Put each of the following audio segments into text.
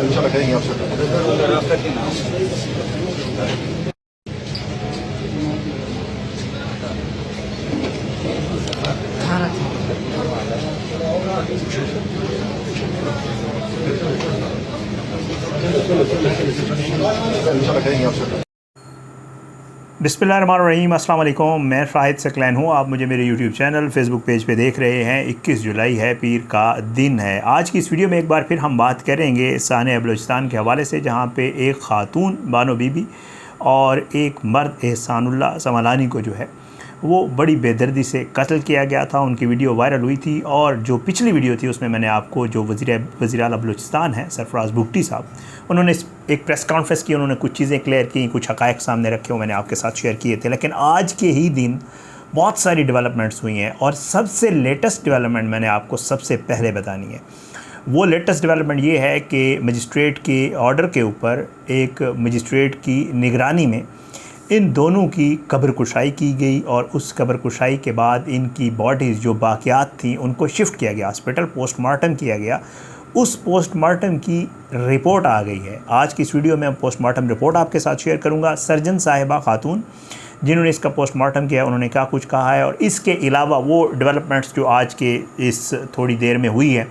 इंशाल्लाह करेंगे आपसे। इंशाल्लाह करेंगे आपसे। बिस्मिल्लाहिर्रहमानिर्रहीम, अस्सलाम वालेकुम। मैं शाहिद सकलैन हूँ। आप मुझे मेरे यूट्यूब चैनल फेसबुक पेज पे देख रहे हैं। 21 जुलाई है, पीर का दिन है। आज की इस वीडियो में एक बार फिर हम बात करेंगे सानिया बलूचिस्तान के हवाले से, जहाँ पे एक ख़ातून बानो बीबी और एक मर्द एहसानुल्लाह समलानी को जो है वो बड़ी बेदर्दी से कत्ल किया गया था। उनकी वीडियो वायरल हुई थी और जो पिछली वीडियो थी उसमें मैंने आपको जो वज़ीर आला बलूचिस्तान है सरफराज भुट्टी साहब, उन्होंने एक प्रेस कॉन्फ्रेंस की, उन्होंने कुछ चीज़ें क्लियर की, कुछ हक़ाइक़ सामने रखे, वो मैंने आपके साथ शेयर किए थे। लेकिन आज के ही दिन बहुत सारी डेवलपमेंट्स हुई हैं और सबसे लेटेस्ट डेवलपमेंट मैंने आपको सबसे पहले बतानी है। वो लेटेस्ट डेवलपमेंट ये है कि मजिस्ट्रेट के ऑर्डर के ऊपर एक मजिस्ट्रेट की निगरानी में इन दोनों की कब्र कुशाई की गई और उस कब्र कुशाई के बाद इनकी बॉडीज़ जो बाक़ियात थी उनको शिफ्ट किया गया हॉस्पिटल, पोस्टमार्टम किया गया। उस पोस्टमार्टम की रिपोर्ट आ गई है। आज की इस वीडियो में पोस्टमार्टम रिपोर्ट आपके साथ शेयर करूंगा। सर्जन साहिबा खातून जिन्होंने इसका पोस्टमार्टम किया उन्होंने क्या कुछ कहा है और इसके अलावा वो डेवलपमेंट्स जो आज के इस थोड़ी देर में हुई है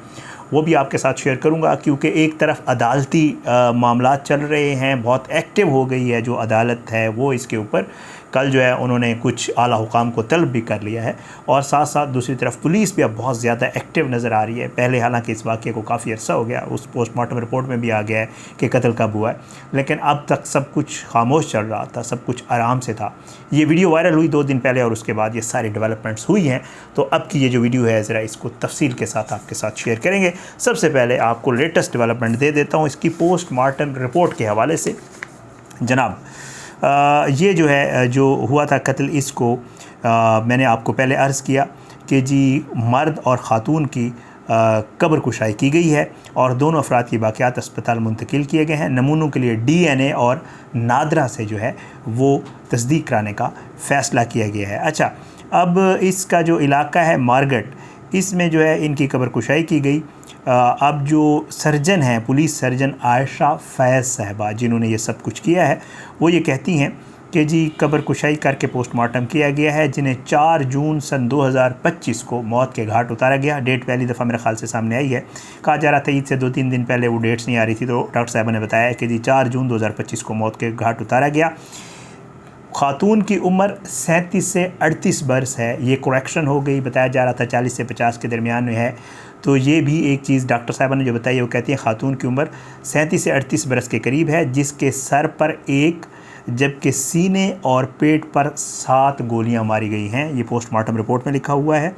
वो भी आपके साथ शेयर करूंगा। क्योंकि एक तरफ अदालती मामलात चल रहे हैं, बहुत एक्टिव हो गई है जो अदालत है वो इसके ऊपर। कल जो है उन्होंने कुछ आला हुकाम को तलब भी कर लिया है और साथ साथ दूसरी तरफ पुलिस भी अब बहुत ज़्यादा एक्टिव नज़र आ रही है। पहले हालांकि इस वाक़े को काफ़ी अर्सा हो गया, उस पोस्टमार्टम रिपोर्ट में भी आ गया है कि कत्ल कब हुआ है, लेकिन अब तक सब कुछ खामोश चल रहा था, सब कुछ आराम से था। ये वीडियो वायरल हुई 2 दिन पहले और उसके बाद ये सारी डेवलपमेंट्स हुई हैं। तो अब की ये जो वीडियो है ज़रा इसको तफसील के साथ आपके साथ शेयर करेंगे। सबसे पहले आपको लेटेस्ट डेवलपमेंट दे देता हूँ इसकी पोस्टमार्टम रिपोर्ट के हवाले से। जनाब ये जो है जो हुआ था कत्ल, इसको मैंने आपको पहले अर्ज़ किया कि जी मर्द और ख़ातून की कब्र कुशाई की गई है और दोनों अफराद की बाक़ियात अस्पताल मुंतकिल किए गए हैं। नमूनों के लिए DNA और नादरा से जो है वो तस्दीक कराने का फ़ैसला किया गया है। अच्छा, अब इसका जो इलाका है मारगट, इसमें जो है इनकी कब्र कुशाई की गई। अब जो सर्जन हैं, पुलिस सर्जन आयशा फैज़ साहबा, जिन्होंने ये सब कुछ किया है, वो ये कहती हैं कि जी कब्र कुशाई करके पोस्टमार्टम किया गया है, जिन्हें 4 जून सन 2025 को मौत के घाट उतारा गया। डेट पहली दफ़ा मेरे ख़्याल से सामने आई है। कहा जा रहा था ईद से 2-3 दिन पहले वो डेट्स नहीं आ रही थी, तो डॉक्टर साहबा ने बताया कि जी 4 जून 2025 को मौत के घाट उतारा गया। ख़ातून की उम्र 37 से 38 बरस है। ये करेक्शन हो गई, बताया जा रहा था 40 से 50 के दरमियान में है। तो ये भी एक चीज़ डॉक्टर साहबा ने जो बताई है, वो कहती है ख़ातून की उम्र 37 से 38 बरस के करीब है, जिसके सर पर 1 जबकि सीने और पेट पर 7 गोलियां मारी गई हैं। ये पोस्टमार्टम रिपोर्ट में लिखा हुआ है।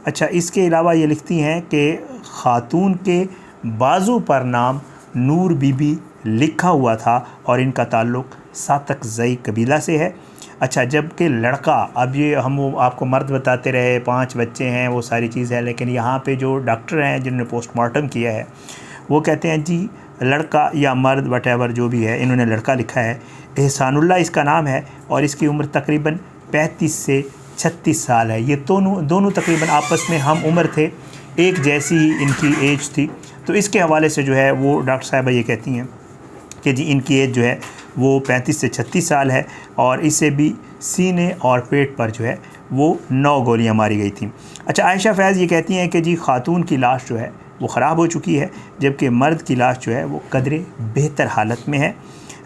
अच्छा, इसके अलावा ये लिखती हैं कि ख़ातून के बाजू पर नाम नूर बीबी लिखा हुआ था और इनका ताल्लुक़ सातकज़ई कबीला से है। अच्छा, जबकि लड़का, अब ये हम वो आपको मर्द बताते रहे, 5 बच्चे हैं, वो सारी चीज़ है, लेकिन यहाँ पे जो डॉक्टर हैं जिन्होंने पोस्टमार्टम किया है वो कहते हैं जी लड़का या मर्द वटेवर जो भी है, इन्होंने लड़का लिखा है। एहसानुल्लाह इसका नाम है और इसकी उम्र तकरीबन 35 से 36 साल है। ये दोनों तकरीबन आपस में हम उम्र थे, एक जैसी ही इनकी एज थी। तो इसके हवाले से जो है वो डॉक्टर साहबा ये कहती हैं कि जी इनकी एज जो है वो 35 से 36 साल है और इसे भी सीने और पेट पर जो है वो 9 गोलियां मारी गई थी। अच्छा, आयशा फैज़ ये कहती हैं कि जी ख़ातून की लाश जो है वो ख़राब हो चुकी है, जबकि मर्द की लाश जो है वो कदरे बेहतर हालत में है।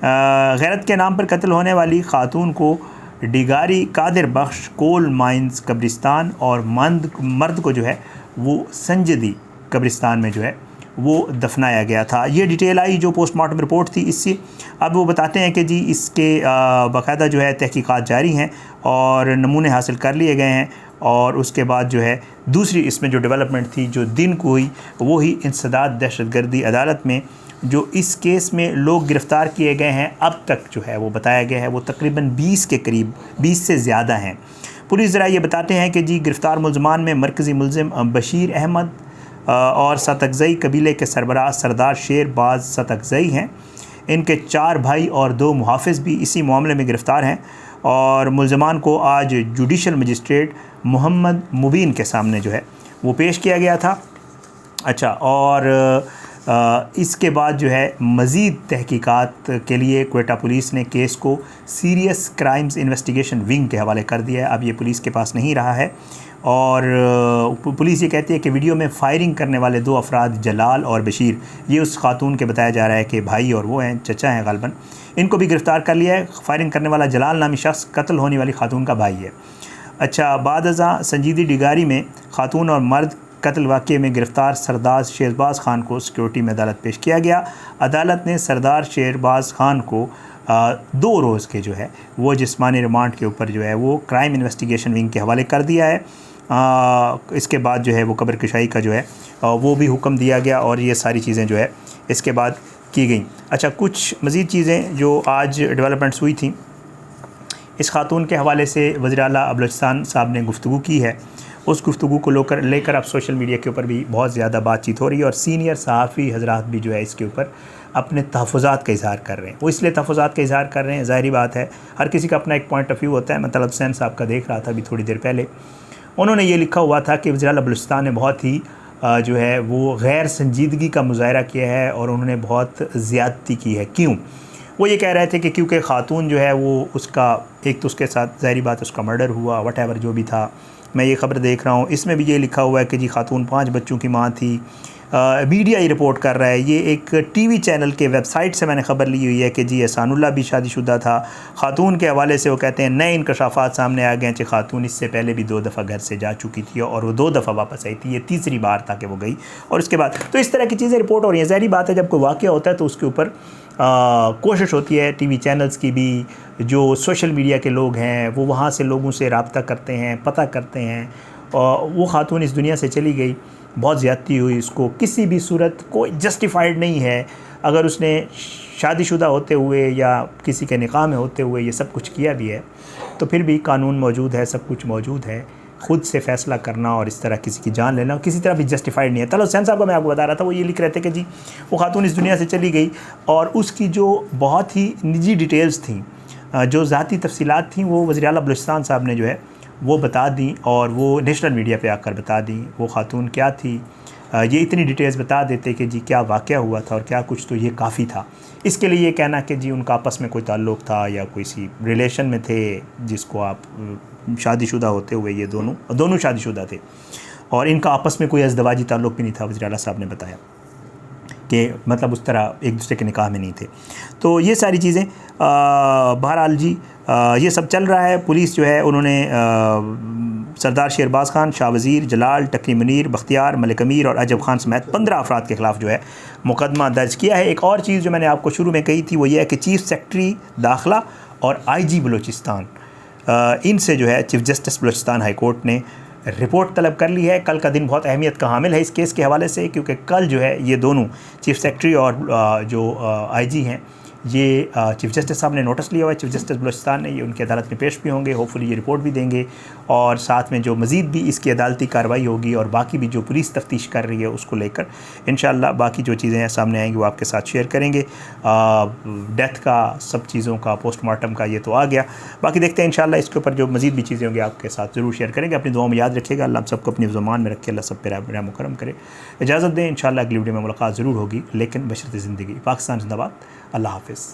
गैरत के नाम पर कत्ल होने वाली ख़ातून को डिगारी कादिर बख्श कोल माइंस कब्रिस्तान और मर्द को जो है वो संजदी कब्रिस्तान में जो है वो दफनाया गया था। ये डिटेल आई जो पोस्टमार्टम रिपोर्ट थी इससे। अब वो बताते हैं कि जी इसके बाकायदा जो है तहकीकात जारी हैं और नमूने हासिल कर लिए गए हैं। और उसके बाद जो है दूसरी इसमें जो डेवलपमेंट थी जो दिन को हुई, वो ही इंसदाद दहशतगर्दी अदालत में जो इस केस में लोग गिरफ़्तार किए गए हैं अब तक जो है वो बताया गया है वो तकरीबन 20 के करीब, 20 से ज़्यादा हैं। पुलिस ज़रा ये बताते हैं कि जी गिरफ़्तार मुलज़मान में मरकज़ी मुलज़िम बशीर अहमद और सतकज़ई कबीले के सरबराह सरदार शेरबाज सतकज़ई हैं। इनके 4 भाई और 2 मुहाफ़िज़ भी इसी मामले में गिरफ़्तार हैं और मुलज़मान को आज जुडिशल मजिस्ट्रेट मोहम्मद मुबीन के सामने जो है वो पेश किया गया था। अच्छा, और इसके बाद जो है मज़ीद तहकीकात के लिए क्वेटा पुलिस ने केस को सीरियस क्राइम्स इन्वेस्टिगेशन विंग के हवाले कर दिया है। अब ये पुलिस के पास नहीं रहा है और पुलिस ये कहती है कि वीडियो में फ़ायरिंग करने वाले 2 अफराद जलाल और बशीर, ये उस खातून के बताया जा रहा है कि भाई और वो हैं, चचा हैं ग़ालिबन, इनको भी गिरफ़्तार कर लिया है। फ़ायरिंग करने वाला जलाल नामी शख्स कत्ल होने वाली खातून का भाई है। अच्छा, बाद-अज़ां संजीदी डिगारी में खातून और मर्द कत्ल वाक़े में गिरफ़्तार सरदार शेरबाज़ खान को सिक्योरिटी में अदालत पेश किया गया। अदालत ने सरदार शेरबाज़ खान को 2 रोज़ के जो है वो जिस्मानी रिमांड के ऊपर जो है वो क्राइम इन्वेस्टिगेशन विंग के हवाले कर दिया है। इसके बाद जो है वो कब्र कुशाई का जो है वो भी हुक्म दिया गया और ये सारी चीज़ें जो है इसके बाद की गई। अच्छा, कुछ मज़ीद चीज़ें जो आज डेवलपमेंट्स हुई थी, इस खातून के हवाले से वज़ीर आला बलोचिस्तान साहब ने गुफ्तगू की है। उस गुफ्तगू को लेकर अब सोशल मीडिया के ऊपर भी बहुत ज़्यादा बातचीत हो रही है और सीनियर सहाफ़ी हज़रात भी जो है इसके ऊपर अपने तहफ़्फ़ुज़ात का इज़हार कर रहे हैं। वो इसलिए तहफ़्फ़ुज़ात का इज़हार कर रहे हैं, ज़ाहिरी बात है हर किसी का अपना एक पॉइंट ऑफ व्यू होता है। मैं तलब हुसैन साहब का देख रहा था अभी थोड़ी देर पहले, उन्होंने ये लिखा हुआ था कि वज़ीर आला बलूचिस्तान ने बहुत ही जो है वो गैर संजीदगी का मुज़ाहरा किया है और उन्होंने बहुत ज़्यादती की है। क्यों? वो ये कह रहे थे कि क्योंकि ख़ातून जो है वो उसका एक तो उसके साथ ज़ाहिरी बात उसका मर्डर हुआ, वटेवर जो भी था। मैं ये ख़बर देख रहा हूँ, इसमें भी ये लिखा हुआ है कि जी खातून 5 बच्चों की माँ थी। मीडिया ही रिपोर्ट कर रहा है, ये एक टीवी चैनल के वेबसाइट से मैंने ख़बर ली हुई है कि जी एहसानुल्लाह भी शादीशुदा था। ख़ातून के हवाले से वो कहते हैं नए इंकशाफात सामने आ गए हैं कि ख़ातून इससे पहले भी 2 दफ़ा घर से जा चुकी थी और वो 2 दफ़ा वापस आई थी, ये तीसरी बार था कि वो गई। और उसके बाद तो इस तरह की चीज़ें रिपोर्ट हो रही हैं। ज़ाहिरी बात है जब कोई वाक़या होता है तो उसके ऊपर कोशिश होती है टीवी चैनल्स की भी, जो सोशल मीडिया के लोग हैं वो वहाँ से लोगों से रब्ता करते हैं, पता करते हैं। और वो खातून इस दुनिया से चली गई, बहुत ज़्यादती हुई, इसको किसी भी सूरत कोई जस्टिफाइड नहीं है। अगर उसने शादीशुदा होते हुए या किसी के निकाह में होते हुए ये सब कुछ किया भी है तो फिर भी कानून मौजूद है, सब कुछ मौजूद है। ख़ुद से फ़ैसला करना और इस तरह किसी की जान लेना किसी तरह भी जस्टिफाइड नहीं है। तलब हुसैन साहब को मैं आपको बता रहा था, वो ये लिख रहे थे कि जी वो खातून इस दुनिया से चली गई और उसकी जो बहुत ही निजी डिटेल्स थी, जो ज़ाती तफसीलात थी, वो वज़ीर आला बलूचिस्तान साहब ने जो है वो बता दी और वो नेशनल मीडिया पे आकर बता दी। वो खातून क्या थी, ये इतनी डिटेल्स बता देते कि जी क्या वाक़या हुआ था और क्या कुछ, तो ये काफ़ी था। इसके लिए ये कहना कि जी उनका आपस में कोई ताल्लुक़ था या कोई सी रिलेशन में थे, जिसको आप शादीशुदा होते हुए ये दोनों शादीशुदा थे और इनका आपस में कोई अज़दवाजी ताल्लुक़ भी नहीं था। वज़ीर आला साहब ने बताया कि मतलब उस तरह एक दूसरे के निकाह में नहीं थे। तो ये सारी चीज़ें बहरहाल जी ये सब चल रहा है। पुलिस जो है उन्होंने सरदार शेरबाज़ खान, शाह वज़ीर, जलाल, टक्की मुनीर, बख्तियार, मलिक अमीर और अजब खान समेत 15 अफराद के ख़िलाफ़ जो है मुकदमा दर्ज किया है। एक और चीज़ जो मैंने आपको शुरू में कही थी वो ये है कि चीफ़ सेक्रेटरी दाखिला और IG बलूचिस्तान, इनसे जो है chief justice Balochistan high court ने रिपोर्ट तलब कर ली है। कल का दिन बहुत अहमियत का हामिल है इस केस के हवाले से, क्योंकि कल जो है ये दोनों चीफ़ सेक्रेटरी और जो IG हैं, ये चीफ़ जस्टिस साहब ने नोटिस लिया हुआ है। चीफ़ जस्टिस बलूचिस्तान ने ये उनकी अदालत में पेश भी होंगे, होपफुली ये रिपोर्ट भी देंगे और साथ में जो मज़ीद भी इसकी अदालती कार्रवाई होगी और बाकी भी जो पुलिस तफ्तीश कर रही है उसको लेकर इंशाअल्लाह बाकी जो चीज़ें हैं सामने आएंगी वो आपके साथ शेयर करेंगे। डेथ का, सब चीज़ों का, पोस्टमार्टम का ये तो आ गया, बाकी देखते हैं इंशाअल्लाह इसके ऊपर जो मज़ीद भी चीज़ें होंगी आपके साथ ज़रूर शेयर करेंगे। अपनी दुआ में याद रखिएगा, अल्लाह सबको अपनी ज़ुबान में रखे, अल्लाह सब पे रहम करम करे। इजाज़त दें, इंशाअल्लाह अगली वीडियो में मुलाकात ज़रूर होगी, लेकिन बशर्ते ज़िंदगी। पाकिस्तान ज़िंदाबाद, अल्लाह हाफ़िज़।